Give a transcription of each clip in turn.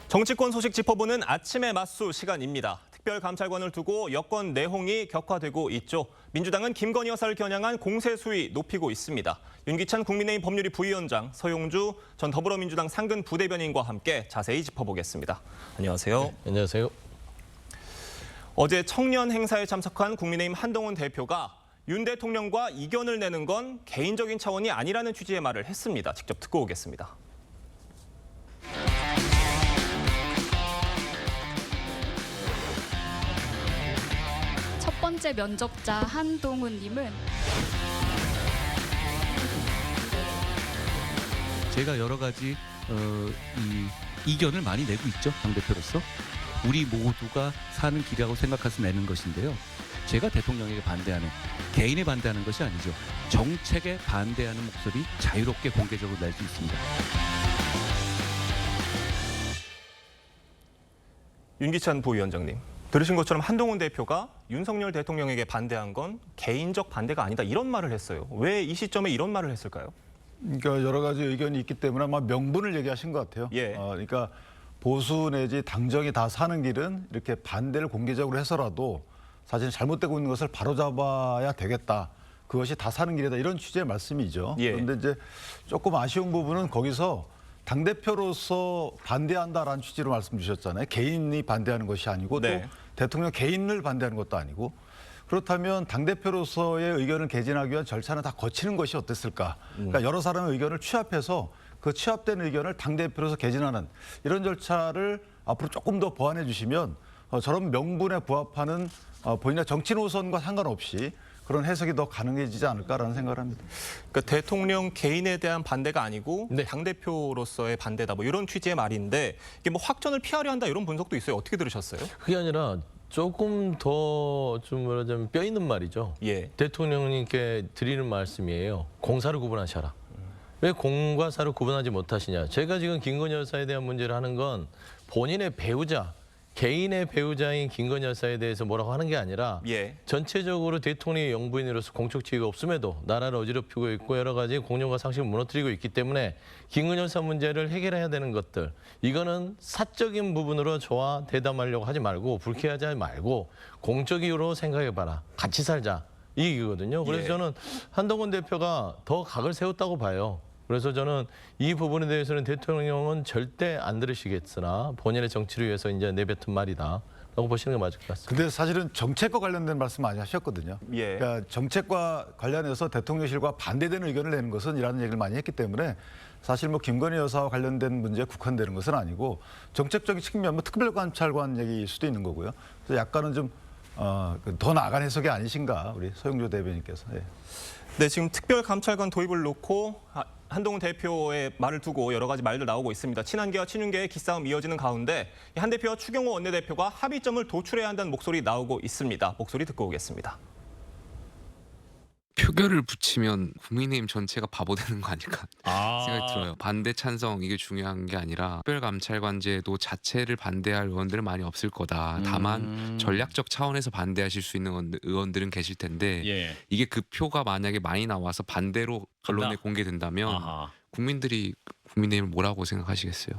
정치권 소식 짚어보는 아침의 맞수 시간입니다. 특별감찰관을 두고 여권 내홍이 격화되고 있죠. 민주당은 김건희 여사를 겨냥한 공세 수위 높이고 있습니다. 윤기찬 국민의힘 법률위 부위원장, 서용주 전 더불어민주당 상근 부대변인과 함께 자세히 짚어보겠습니다. 안녕하세요. 네, 안녕하세요. 어제 청년 행사에 참석한 국민의힘 한동훈 대표가 윤 대통령과 이견을 내는 건 개인적인 차원이 아니라는 취지의 말을 했습니다. 직접 듣고 오겠습니다. 첫 번째 면접자 한동훈님은 제가 여러 가지 이견을 많이 내고 있죠. 당대표로서. 우리 모두가 사는 길이라고 생각해서 내는 것인데요. 제가 대통령에게 반대하는, 개인에 반대하는 것이 아니죠. 정책에 반대하는 목소리 자유롭게 공개적으로 낼 수 있습니다. 윤기찬 부위원장님, 들으신 것처럼 한동훈 대표가 윤석열 대통령에게 반대한 건 개인적 반대가 아니다 이런 말을 했어요. 왜 이 시점에 이런 말을 했을까요? 그러니까 여러 가지 의견이 있기 때문에 아마 명분을 얘기하신 것 같아요. 예. 그러니까 보수 내지 당정이 다 사는 길은 이렇게 반대를 공개적으로 해서라도 사실 잘못되고 있는 것을 바로잡아야 되겠다. 그것이 다 사는 길이다. 이런 취지의 말씀이죠. 예. 그런데 이제 조금 아쉬운 부분은 거기서 당대표로서 반대한다라는 취지로 말씀 주셨잖아요. 개인이 반대하는 것이 아니고 네. 또 대통령 개인을 반대하는 것도 아니고 그렇다면 당대표로서의 의견을 개진하기 위한 절차는 다 거치는 것이 어땠을까. 그러니까 여러 사람의 의견을 취합해서 그 취합된 의견을 당대표로서 개진하는 이런 절차를 앞으로 조금 더 보완해 주시면 저런 명분에 부합하는 본인의 정치 노선과 상관없이 그런 해석이 더 가능해지지 않을까라는 생각을 합니다. 그러니까 대통령 개인에 대한 반대가 아니고 네. 당대표로서의 반대다 뭐 이런 취지의 말인데 이게 뭐 확전을 피하려 한다 이런 분석도 있어요. 어떻게 들으셨어요? 그게 아니라 조금 더 좀 뭐라자면 뼈 있는 말이죠. 예. 대통령님께 드리는 말씀이에요. 공사를 구분하셔라. 왜 공과 사를 구분하지 못하시냐. 제가 지금 김건희 여사에 대한 문제를 하는 건 본인의 배우자, 개인의 배우자인 김건희 여사에 대해서 뭐라고 하는 게 아니라 예. 전체적으로 대통령의 영부인으로서 공적 지위가 없음에도 나라를 어지럽히고 있고 여러 가지 공정과 상식을 무너뜨리고 있기 때문에 김건희 여사 문제를 해결해야 되는 것들, 이거는 사적인 부분으로 저와 대담하려고 하지 말고 불쾌하지 말고 공적 이유로 생각해봐라. 같이 살자. 이 얘기거든요. 그래서 예. 저는 한동훈 대표가 더 각을 세웠다고 봐요. 그래서 저는 이 부분에 대해서는 대통령은 절대 안 들으시겠으나 본인의 정치를 위해서 이제 내뱉은 말이다라고 보시는 게 맞을 것 같습니다. 근데 사실은 정책과 관련된 말씀 많이 하셨거든요. 예. 그러니까 정책과 관련해서 대통령실과 반대되는 의견을 내는 것은 이라는 얘기를 많이 했기 때문에 사실 뭐 김건희 여사와 관련된 문제에 국한되는 것은 아니고 정책적인 측면, 뭐 특별감찰관 얘기일 수도 있는 거고요. 그래서 약간은 좀 더 나아간 해석이 아니신가 우리 서용조 대변인께서. 예. 네, 지금 특별감찰관 도입을 놓고 한동훈 대표의 말을 두고 여러 가지 말들 나오고 있습니다. 친한계와 친윤계의 기싸움 이어지는 가운데 한 대표와 추경호 원내대표가 합의점을 도출해야 한다는 목소리 나오고 있습니다. 목소리 듣고 오겠습니다. 표결을 붙이면 국민의힘 전체가 바보 되는 거 아닐까 생각이 들어요. 반대 찬성 이게 중요한 게 아니라 특별감찰관제도 자체를 반대할 의원들은 많이 없을 거다. 다만 전략적 차원에서 반대하실 수 있는 의원들은 계실 텐데 이게 그 표가 만약에 많이 나와서 반대로 언론에 공개된다면 국민들이 국민의힘을 뭐라고 생각하시겠어요?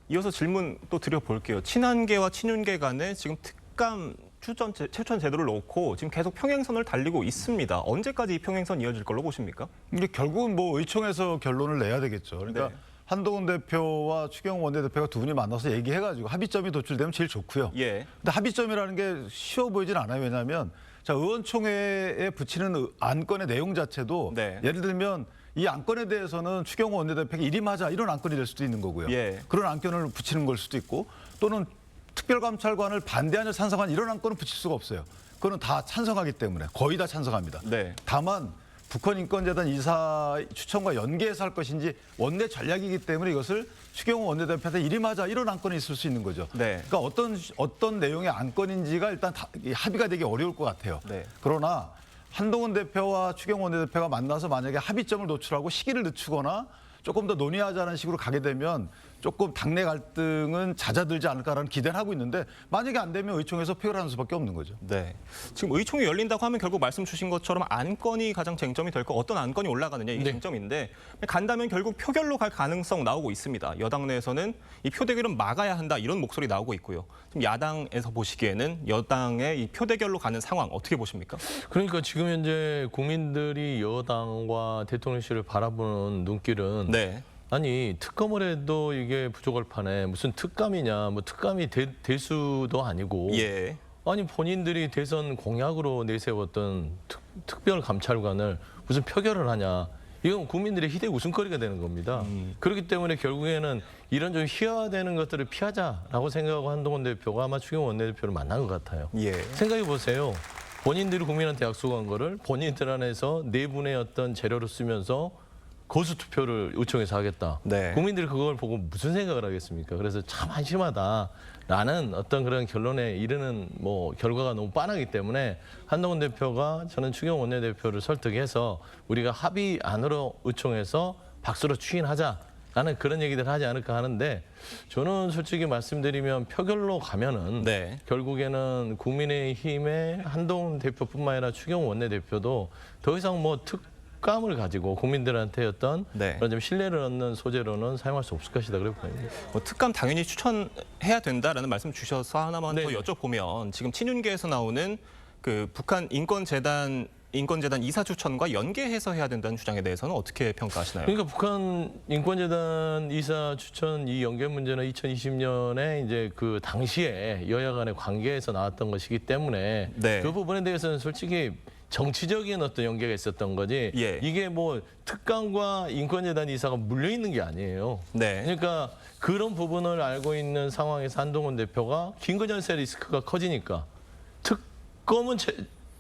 이어서 질문 또 드려볼게요. 친한계와 친윤계 간에 지금 특감 추천 제도를 놓고 지금 계속 평행선을 달리고 있습니다. 언제까지 이 평행선 이어질 걸로 보십니까? 이게 결국은 뭐 의총에서 결론을 내야 되겠죠. 그러니까 네. 한동훈 대표와 추경호 원내대표가 두 분이 만나서 얘기해가지고 합의점이 도출되면 제일 좋고요. 예. 근데 합의점이라는 게 쉬워 보이진 않아요. 왜냐하면 자 의원총회에 붙이는 안건의 내용 자체도 네. 예를 들면 이 안건에 대해서는 추경호 원내대표가 일임하자 이런 안건이 될 수도 있는 거고요. 예. 그런 안건을 붙이는 걸 수도 있고 또는 특별감찰관을 반대하는 찬성한 이런 안건은 붙일 수가 없어요. 그거는 다 찬성하기 때문에 거의 다 찬성합니다. 네. 다만 북한인권재단 이사 추천과 연계해서 할 것인지 원내 전략이기 때문에 이것을 추경호 원내대표한테 일임하자 이런 안건이 있을 수 있는 거죠. 네. 그러니까 어떤 내용의 안건인지가 일단 합의가 되기 어려울 것 같아요. 네. 그러나 한동훈 대표와 추경호 원내대표가 만나서 만약에 합의점을 도출하고 시기를 늦추거나 조금 더 논의하자는 식으로 가게 되면 조금 당내 갈등은 잦아들지 않을까라는 기대를 하고 있는데 만약에 안 되면 의총에서 표결하는 수밖에 없는 거죠. 네. 지금 의총이 열린다고 하면 결국 말씀 주신 것처럼 안건이 가장 쟁점이 될 거, 어떤 안건이 올라가느냐 이게 네. 쟁점인데 간다면 결국 표결로 갈 가능성 나오고 있습니다. 여당 내에서는 이 표대결은 막아야 한다 이런 목소리 나오고 있고요. 지금 야당에서 보시기에는 여당의 이 표대결로 가는 상황 어떻게 보십니까? 그러니까 지금 현재 국민들이 여당과 대통령실을 바라보는 눈길은 네. 아니 특검을 해도 이게 부족할 판에 무슨 특감이냐, 뭐 특감이 대수도 아니고 예. 아니 본인들이 대선 공약으로 내세웠던 특별 감찰관을 무슨 표결을 하냐. 이건 국민들의 희대 웃음거리가 되는 겁니다. 그렇기 때문에 결국에는 이런 좀 희화되는 것들을 피하자라고 생각하고 한동훈 대표가 아마 추경호 원내대표를 만난 것 같아요. 예. 생각해 보세요. 본인들이 국민한테 약속한 거를 본인들 안에서 내분의 어떤 재료로 쓰면서 거수 투표를 의총에서 하겠다. 네. 국민들이 그걸 보고 무슨 생각을 하겠습니까? 그래서 참 한심하다라는 어떤 그런 결론에 이르는 뭐 결과가 너무 뻔하기 때문에 한동훈 대표가 저는 추경호 원내대표를 설득해서 우리가 합의 안으로 의총에서 박수로 추인하자라는 그런 얘기들을 하지 않을까 하는데 저는 솔직히 말씀드리면 표결로 가면은 네. 결국에는 국민의힘의 한동훈 대표뿐만 아니라 추경호 원내대표도 더 이상 뭐 특감을 가지고 국민들한테 어떤 네. 그런 좀 신뢰를 얻는 소재로는 사용할 수 없을 것이다 그래 보입니다. 뭐 특감 당연히 추천해야 된다라는 말씀 주셔서 하나만 네. 더 여쭤보면 지금 친윤계에서 나오는 그 북한 인권재단 이사 추천과 연계해서 해야 된다는 주장에 대해서는 어떻게 평가하시나요? 그러니까 북한 인권재단 이사 추천 이 연계 문제는 2020년에 이제 그 당시에 여야 간의 관계에서 나왔던 것이기 때문에 네. 그 부분에 대해서는 솔직히 정치적인 어떤 연계가 있었던 거지 예. 이게 뭐 특감과 인권재단 이사가 물려 있는 게 아니에요. 네. 그러니까 그런 부분을 알고 있는 상황에서 한동훈 대표가 김건현세 리스크가 커지니까 특검은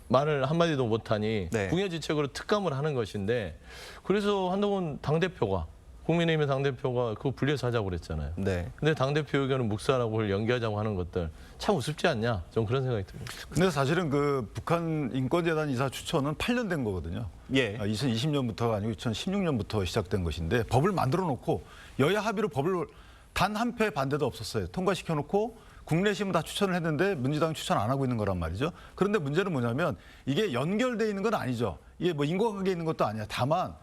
말을 한마디도 못하니 네. 궁여지책으로 특감을 하는 것인데 그래서 한동훈 당대표가 국민의힘의 당대표가 그거 분리해서 하자고 그랬잖아요. 네. 근데 당대표 의견은 묵살하고 그걸 연기하자고 하는 것들 참 우습지 않냐? 좀 그런 생각이 듭니다. 근데 사실은 그 북한 인권재단 이사 추천은 8년 된 거거든요. 예. 2020년부터가 아니고 2016년부터 시작된 것인데 법을 만들어 놓고 여야 합의로 법을 단 한 표의 반대도 없었어요. 통과시켜 놓고 국내심은 다 추천을 했는데 민주당이 추천 안 하고 있는 거란 말이죠. 그런데 문제는 뭐냐면 이게 연결돼 있는 건 아니죠. 이게 뭐 인과관계에 있는 것도 아니야. 다만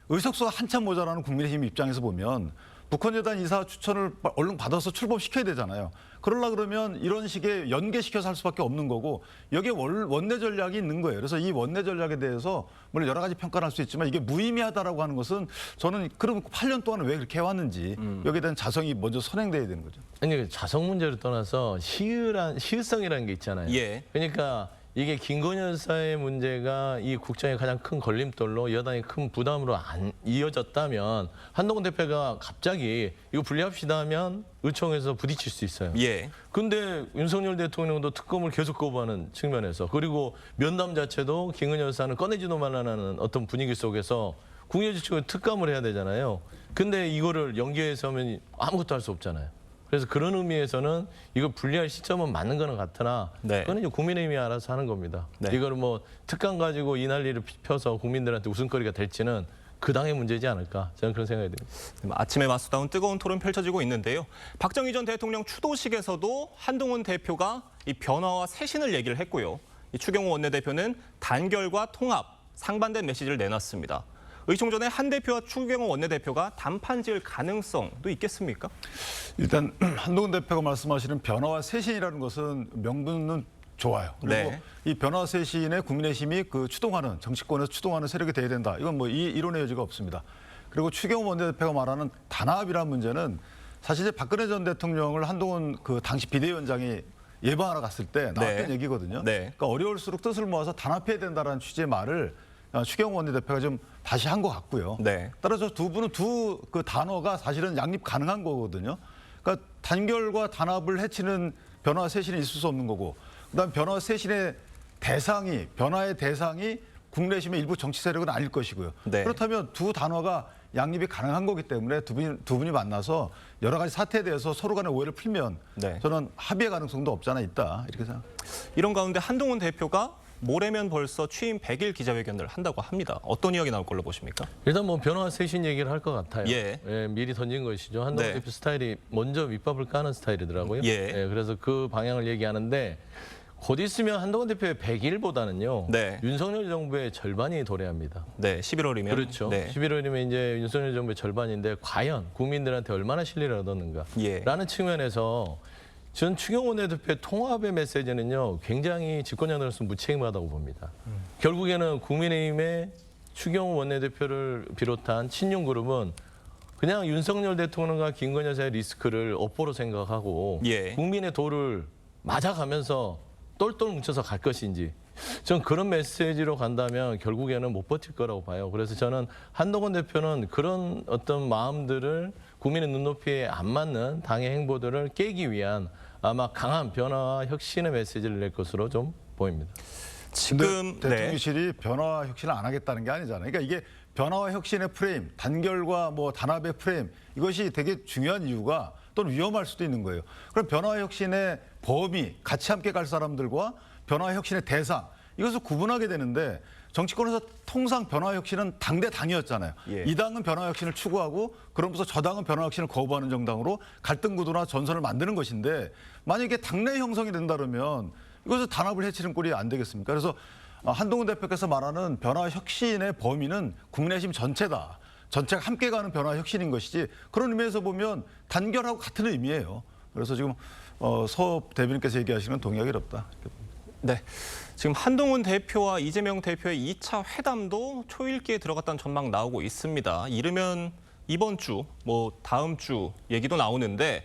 의석수가 한참 모자라는 국민의힘 입장에서 보면 북한재단 이사 추천을 얼른 받아서 출범시켜야 되잖아요. 그러려 그러면 이런 식의 연계시켜서 할 수밖에 없는 거고 여기에 원내 전략이 있는 거예요. 그래서 이 원내 전략에 대해서 물론 여러 가지 평가를 할 수 있지만 이게 무의미하다라고 하는 것은 저는 그럼 8년 동안 왜 그렇게 해왔는지 여기에 대한 자성이 먼저 선행돼야 되는 거죠. 아니 자성 문제를 떠나서 시의성이라는 게 있잖아요. 예. 그러니까 이게 김건희 여사의 문제가 이 국정의 가장 큰 걸림돌로 여당의 큰 부담으로 안 이어졌다면 한동훈 대표가 갑자기 이거 분리합시다 하면 의총에서 부딪힐 수 있어요. 예. 근데 윤석열 대통령도 특검을 계속 거부하는 측면에서 그리고 면담 자체도 김건희 여사는 꺼내지도 말라는 어떤 분위기 속에서 국외지축은 특감을 해야 되잖아요. 근데 이거를 연계해서 하면 아무것도 할 수 없잖아요. 그래서 그런 의미에서는 이거 분리할 시점은 맞는 거는 같으나 네. 그건 이제 국민의힘이 알아서 하는 겁니다. 네. 이걸 뭐 특감 가지고 이 난리를 펴서 국민들한테 웃음거리가 될지는 그 당의 문제지 않을까 저는 그런 생각이 듭니다. 아침에 맞서다운 뜨거운 토론 펼쳐지고 있는데요. 박정희 전 대통령 추도식에서도 한동훈 대표가 이 변화와 쇄신을 얘기를 했고요. 이 추경호 원내대표는 단결과 통합, 상반된 메시지를 내놨습니다. 의총 전에 한 대표와 추경호 원내대표가 단판 지을 가능성도 있겠습니까? 일단 한동훈 대표가 말씀하시는 변화와 쇄신이라는 것은 명분은 좋아요. 그리고 네. 이 변화 쇄신에 국민의힘이 그 추동하는 정치권에서 추동하는 세력이 돼야 된다. 이건 뭐 이론의 여지가 없습니다. 그리고 추경호 원내대표가 말하는 단합이라는 문제는 사실 이제 박근혜 전 대통령을 한동훈 그 당시 비대위원장이 예방하러 갔을 때 나왔던 네. 얘기거든요. 네. 그러니까 어려울수록 뜻을 모아서 단합해야 된다라는 취지의 말을 추경호 원내대표가 좀 다시 한 것 같고요. 네. 따라서 두 분은 두 그 단어가 사실은 양립 가능한 거거든요. 그러니까 단결과 단합을 해치는 변화 쇄신이 있을 수 없는 거고, 그다음 변화 쇄신의 변화의 대상이 국내심의 일부 정치 세력은 아닐 것이고요. 네. 그렇다면 두 단어가 양립이 가능한 거기 때문에 두 분이 만나서 여러 가지 사태에 대해서 서로 간의 오해를 풀면 네. 저는 합의의 가능성도 없지 않아 있다 이렇게 생각합니다. 이런 가운데 한동훈 대표가 모레면 벌써 취임 100일 기자회견을 한다고 합니다. 어떤 이야기 나올 걸로 보십니까? 일단 뭐 변화 쇄신 얘기를 할 것 같아요. 예. 미리 던진 것이죠. 한동훈 네. 대표 스타일이 먼저 밑밥을 까는 스타일이더라고요. 예. 그래서 그 방향을 얘기하는데 곧 있으면 한동훈 대표의 100일보다는요. 네. 윤석열 정부의 절반이 도래합니다. 네, 11월이면. 그렇죠. 네. 11월이면 이제 윤석열 정부의 절반인데 과연 국민들한테 얼마나 신뢰를 얻었는가? 예. 라는 측면에서 전 추경호 원내대표의 통합의 메시지는요. 굉장히 집권여당으로서 무책임하다고 봅니다. 결국에는 국민의힘의 추경호 원내대표를 비롯한 친윤 그룹은 그냥 윤석열 대통령과 김건희 여사의 리스크를 업보로 생각하고 예. 국민의 도를 맞아가면서 똘똘 뭉쳐서 갈 것인지 전 그런 메시지로 간다면 결국에는 못 버틸 거라고 봐요. 그래서 저는 한동훈 대표는 그런 어떤 마음들을 국민의 눈높이에 안 맞는 당의 행보들을 깨기 위한 아마 강한 변화와 혁신의 메시지를 낼 것으로 좀 보입니다. 지금 근데 대통령실이 변화와 혁신을 안 하겠다는 게 아니잖아요. 그러니까 이게 변화와 혁신의 프레임, 단결과 뭐 단합의 프레임 이것이 되게 중요한 이유가 또는 위험할 수도 있는 거예요. 그럼 변화와 혁신의 범위, 같이 함께 갈 사람들과 변화와 혁신의 대상 이것을 구분하게 되는데 정치권에서 통상 변화와 혁신은 당 대 당이었잖아요. 예. 이 당은 변화와 혁신을 추구하고 그러면서 저 당은 변화와 혁신을 거부하는 정당으로 갈등 구도나 전선을 만드는 것인데 만약에 당내 형성이 된다 그러면 이것을 단합을 해치는 꼴이 안 되겠습니까? 그래서 한동훈 대표께서 말하는 변화 혁신의 범위는 국민의힘 전체다. 전체가 함께 가는 변화 혁신인 것이지 그런 의미에서 보면 단결하고 같은 의미예요. 그래서 지금 서 대변인께서 얘기하시는 건 동의하기 어렵다. 네. 지금 한동훈 대표와 이재명 대표의 2차 회담도 초읽기에 들어갔다는 전망 나오고 있습니다. 이르면 이번 주, 뭐 다음 주 얘기도 나오는데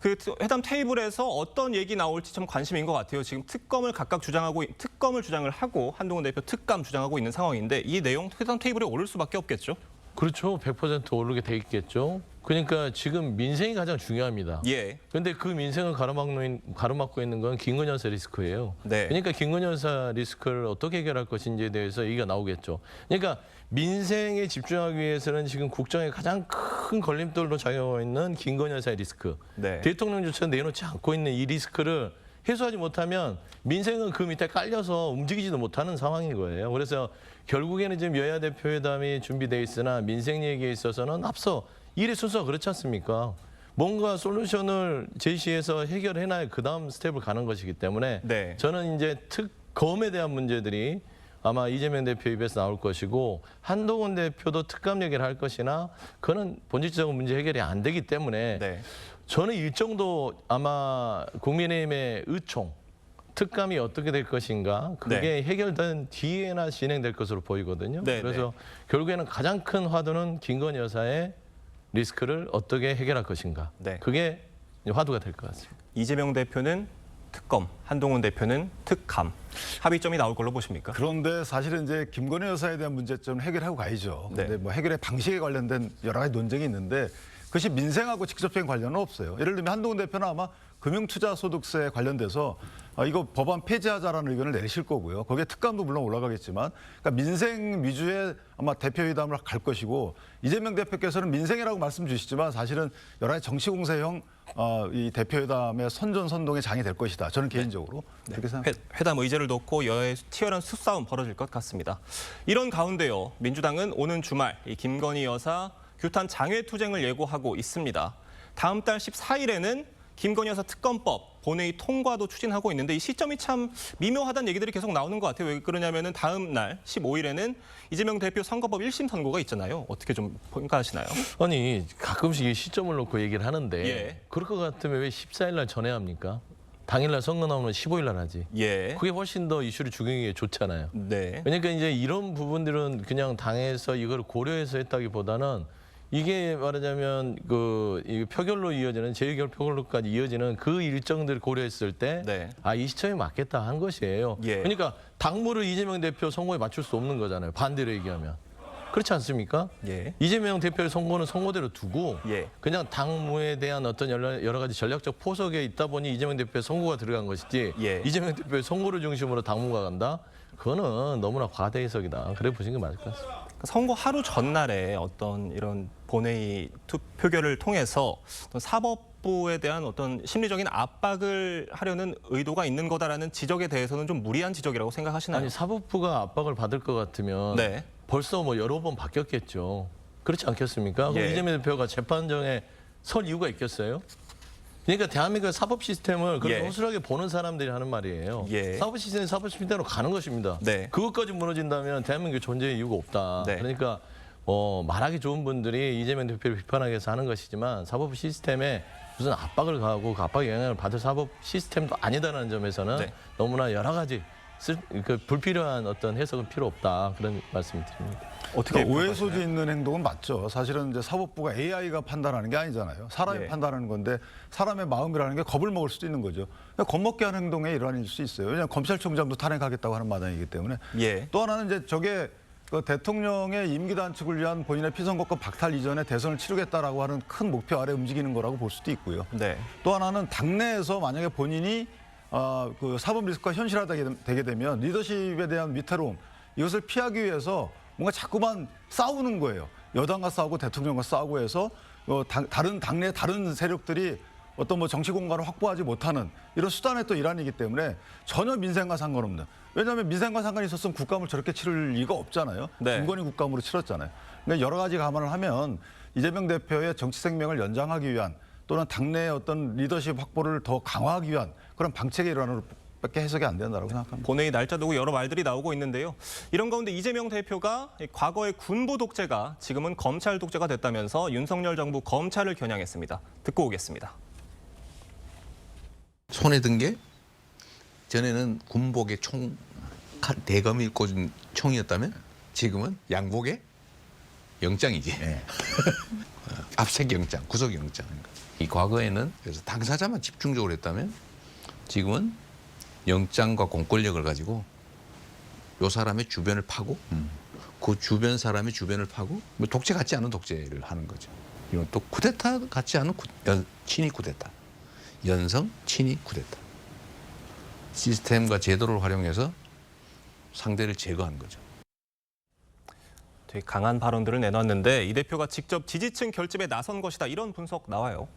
그 회담 테이블에서 어떤 얘기 나올지 좀 관심인 것 같아요. 지금 특검을 각각 특검을 주장을 하고 한동훈 대표 특감 주장하고 있는 상황인데 이 내용 회담 테이블에 오를 수밖에 없겠죠. 그렇죠. 100% 오르게 돼 있겠죠. 그러니까 지금 민생이 가장 중요합니다. 예. 그런데 그 민생을 가로막고 있는 건 김건희 여사 리스크예요. 네. 그러니까 김건희 여사 리스크를 어떻게 해결할 것인지에 대해서 얘기가 나오겠죠. 그러니까 민생에 집중하기 위해서는 지금 국정에 가장 큰 걸림돌로 작용하고 있는 김건희 여사의 리스크. 네. 대통령조차 내놓지 않고 있는 이 리스크를 해소하지 못하면 민생은 그 밑에 깔려서 움직이지도 못하는 상황인 거예요. 그래서 결국에는 지금 여야 대표 회담이 준비돼 있으나 민생 얘기에 있어서는 앞서 일의 순서가 그렇지 않습니까? 뭔가 솔루션을 제시해서 해결해놔야 그 다음 스텝을 가는 것이기 때문에 네. 저는 이제 특검에 대한 문제들이 아마 이재명 대표 입에서 나올 것이고 한동훈 대표도 특감 얘기를 할 것이나 그거는 본질적인 문제 해결이 안 되기 때문에 네. 저는 일정도 아마 국민의힘의 의총 특감이 어떻게 될 것인가 그게 네. 해결된 뒤에나 진행될 것으로 보이거든요. 네, 그래서 결국에는 가장 큰 화두는 김건희 여사의 리스크를 어떻게 해결할 것인가. 네. 그게 화두가 될 것 같습니다. 이재명 대표는 특검, 한동훈 대표는 특감. 합의점이 나올 걸로 보십니까? 그런데 사실은 이제 김건희 여사에 대한 문제점을 해결하고 가야죠. 네. 근데 뭐 해결의 방식에 관련된 여러 가지 논쟁이 있는데 그것이 민생하고 직접적인 관련은 없어요. 예를 들면 한동훈 대표는 아마 금융투자소득세 관련돼서 이거 법안 폐지하자라는 의견을 내실 거고요. 거기에 특감도 물론 올라가겠지만 그러니까 민생 위주의 아마 대표회담을 갈 것이고 이재명 대표께서는 민생이라고 말씀 주시지만 사실은 여러 가지 정치공세형 이 대표회담의 선전선동의 장이 될 것이다. 저는 개인적으로 그렇게 생각합니다. 회담 의제를 놓고 여야의 치열한 수싸움 벌어질 것 같습니다. 이런 가운데요. 민주당은 오는 주말 이 김건희 여사 규탄 장외투쟁을 예고하고 있습니다. 다음 달 14일에는 김건희 여사 특검법 본회의 통과도 추진하고 있는데 이 시점이 참 미묘하다는 얘기들이 계속 나오는 것 같아요. 왜 그러냐면은 다음 날 15일에는 이재명 대표 선거법 1심 선고가 있잖아요. 어떻게 좀 평가하시나요? 아니 가끔씩 이 시점을 놓고 얘기를 하는데 예. 그럴 것 같으면 왜 14일 날 전해야 합니까? 당일날 선거 나오면 15일 날 하지. 예. 그게 훨씬 더 이슈를 죽이기에 좋잖아요. 네. 그러니까 이제 이런 부분들은 그냥 당에서 이걸 고려해서 했다기보다는 이게 말하자면 이 표결로 이어지는 재의결 표결로까지 이어지는 그 일정들을 고려했을 때 네. 이 시점이 맞겠다 한 것이에요. 예. 그러니까 당무를 이재명 대표 선거에 맞출 수 없는 거잖아요. 반대로 얘기하면. 그렇지 않습니까? 예. 이재명 대표의 선거는 선거대로 두고 예. 그냥 당무에 대한 어떤 여러 가지 전략적 포석에 있다 보니 이재명 대표의 선거가 들어간 것이지 예. 이재명 대표의 선거를 중심으로 당무가 간다? 그거는 너무나 과대 해석이다. 그래 보시는 게 맞을 것 같습니다. 선거 하루 전날에 어떤 이런 본회의 표결을 통해서 어떤 사법 확보에 대한 어떤 심리적인 압박을 하려는 의도가 있는 거다라는 지적에 대해서는 좀 무리한 지적이라고 생각하시나요? 아니 사법부가 압박을 받을 것 같으면 네. 벌써 뭐 여러 번 바뀌었겠죠. 그렇지 않겠습니까? 그럼 예. 이재명 대표가 재판정에 설 이유가 있겠어요? 그러니까 대한민국 사법 시스템을 그렇게 예. 허술하게 보는 사람들이 하는 말이에요. 예. 사법 시스템이 사법 시스템대로 가는 것입니다. 네. 그것까지 무너진다면 대한민국에 존재의 이유가 없다. 네. 그러니까 말하기 좋은 분들이 이재명 대표를 비판하기 위해서 하는 것이지만 사법 시스템에 무슨 압박을 가하고 그 압박의 영향을 받을 사법 시스템도 아니다라는 점에서는 네. 너무나 여러 가지 불필요한 어떤 해석은 필요 없다 그런 말씀을 드립니다. 어떻게 그러니까 오해 평가하시나요? 소지 있는 행동은 맞죠. 사실은 이제 사법부가 AI가 판단하는 게 아니잖아요. 사람이 예. 판단하는 건데 사람의 마음이라는 게 겁을 먹을 수도 있는 거죠. 그러니까 겁먹게 하는 행동의 일환일 수 있어요. 왜냐하면 검찰총장도 탄핵하겠다고 하는 마당이기 때문에. 예. 또 하나는 이제 저게 그 대통령의 임기 단축을 위한 본인의 피선거권 박탈 이전에 대선을 치르겠다라고 하는 큰 목표 아래 움직이는 거라고 볼 수도 있고요. 네. 또 하나는 당내에서 만약에 본인이 그 사법 리스크가 현실화되게 되면 리더십에 대한 위태로움 이것을 피하기 위해서 뭔가 자꾸만 싸우는 거예요. 여당과 싸우고 대통령과 싸우고 해서 다른 당내 다른 세력들이 어떤 뭐 정치 공간을 확보하지 못하는 이런 수단의 또 일환이기 때문에 전혀 민생과 상관없는. 왜냐하면 민생과 상관이 있었으면 국감을 저렇게 치를 리가 없잖아요. 네. 김건희 국감으로 치렀잖아요. 그러니까 여러 가지 감안을 하면 이재명 대표의 정치 생명을 연장하기 위한 또는 당내의 어떤 리더십 확보를 더 강화하기 위한 그런 방책의 일환으로밖에 해석이 안 된다고 생각합니다. 본회의 날짜 두고 여러 말들이 나오고 있는데요. 이런 가운데 이재명 대표가 과거의 군부 독재가 지금은 검찰 독재가 됐다면서 윤석열 정부 검찰을 겨냥했습니다. 듣고 오겠습니다. 손에 든 게 전에는 군복에 대검이 꽂은 총이었다면 지금은 양복에 영장이지. 압색 영장, 구속 영장. 이 과거에는 그래서 당사자만 집중적으로 했다면 지금은 영장과 공권력을 가지고 요 사람의 주변을 파고 그 주변 사람의 주변을 파고 뭐 독재 같지 않은 독재를 하는 거죠. 이건 또 쿠데타 같지 않은 친위 쿠데타. 연성 친위 쿠데타. 시스템과 제도를 활용해서 상대를 제거하는 거죠. 되게 강한 발언들을 내놨는데 이 대표가 직접 지지층 결집에 나선 것이다 이런 분석 나와요.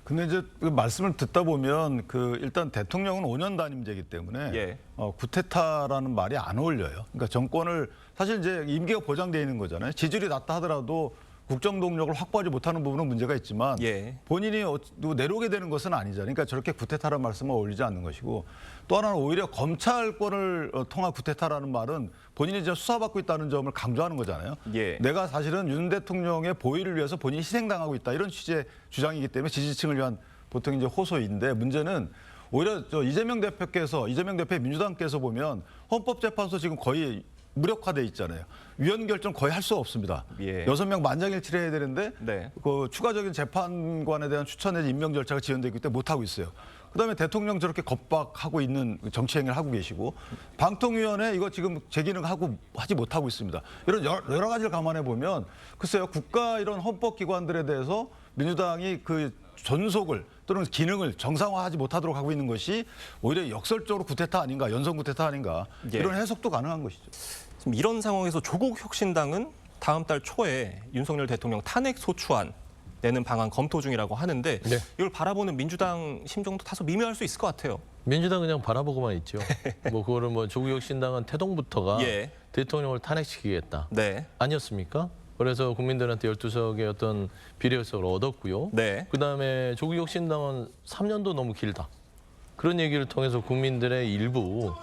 근데 이제 그 말씀을 듣다 보면 일단 대통령은 5년 단임제이기 때문에 예. 구테타라는 말이 안 어울려요. 그러니까 정권을 사실 이제 임기가 보장되어 있는 거잖아요. 지지율이 낮다 하더라도 국정 동력을 확보하지 못하는 부분은 문제가 있지만 예. 본인이 내려오게 되는 것은 아니잖아요. 그러니까 저렇게 구테타라는 말씀은 어울리지 않는 것이고 또 하나는 오히려 검찰권을 통한 구테타라는 말은 본인이 이제 수사받고 있다는 점을 강조하는 거잖아요. 예. 내가 사실은 윤 대통령의 보위를 위해서 본인이 희생당하고 있다 이런 취지의 주장이기 때문에 지지층을 위한 보통 이제 호소인데 문제는 오히려 이재명 대표의 민주당께서 보면 헌법재판소 지금 거의 무력화돼 있잖아요. 위헌 결정 거의 할 수 없습니다. 예. 6명 만장일치를 해야 되는데 네. 그 추가적인 재판관에 대한 추천 내지 임명 절차가 지연되기 때문에 못 하고 있어요. 그다음에 대통령 저렇게 겁박하고 있는 정치 행위를 하고 계시고 방통위원회 이거 지금 재기능 하지 못하고 있습니다. 이런 여러 가지를 감안해 보면 글쎄요 국가 이런 헌법 기관들에 대해서 민주당이 그 전속을 또는 기능을 정상화하지 못하도록 하고 있는 것이 오히려 역설적으로 구테타 아닌가, 연성 구테타 아닌가 예. 이런 해석도 가능한 것이죠. 지금 이런 상황에서 조국 혁신당은 다음 달 초에 윤석열 대통령 탄핵 소추안 내는 방안 검토 중이라고 하는데 네. 이걸 바라보는 민주당 심정도 다소 미묘할 수 있을 것 같아요. 민주당 그냥 바라보고만 있죠. 뭐 그거를 뭐 조국혁신당은 태동부터가 예. 대통령을 탄핵시키겠다. 네. 아니었습니까? 그래서 국민들한테 12석의 어떤 비례석을 얻었고요. 네. 그다음에 조국혁신당은 3년도 너무 길다. 그런 얘기를 통해서 국민들의 일부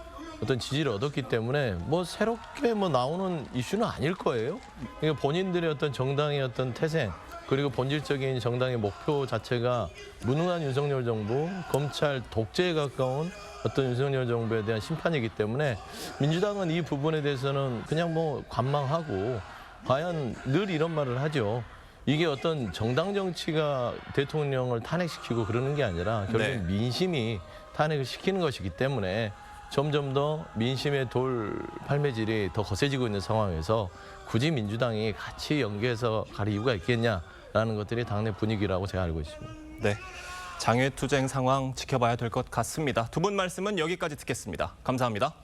어떤 지지를 얻었기 때문에 뭐 새롭게 뭐 나오는 이슈는 아닐 거예요. 그러니까 본인들의 어떤 정당의 어떤 태생 그리고 본질적인 정당의 목표 자체가 무능한 윤석열 정부, 검찰 독재에 가까운 어떤 윤석열 정부에 대한 심판이기 때문에 민주당은 이 부분에 대해서는 그냥 뭐 관망하고 과연 늘 이런 말을 하죠. 이게 어떤 정당 정치가 대통령을 탄핵시키고 그러는 게 아니라 결국 네. 민심이 탄핵을 시키는 것이기 때문에 점점 더 민심의 돌 팔매질이 더 거세지고 있는 상황에서 굳이 민주당이 같이 연계해서 갈 이유가 있겠냐라는 것들이 당내 분위기라고 제가 알고 있습니다. 네. 장외투쟁 상황 지켜봐야 될 것 같습니다. 두 분 말씀은 여기까지 듣겠습니다. 감사합니다.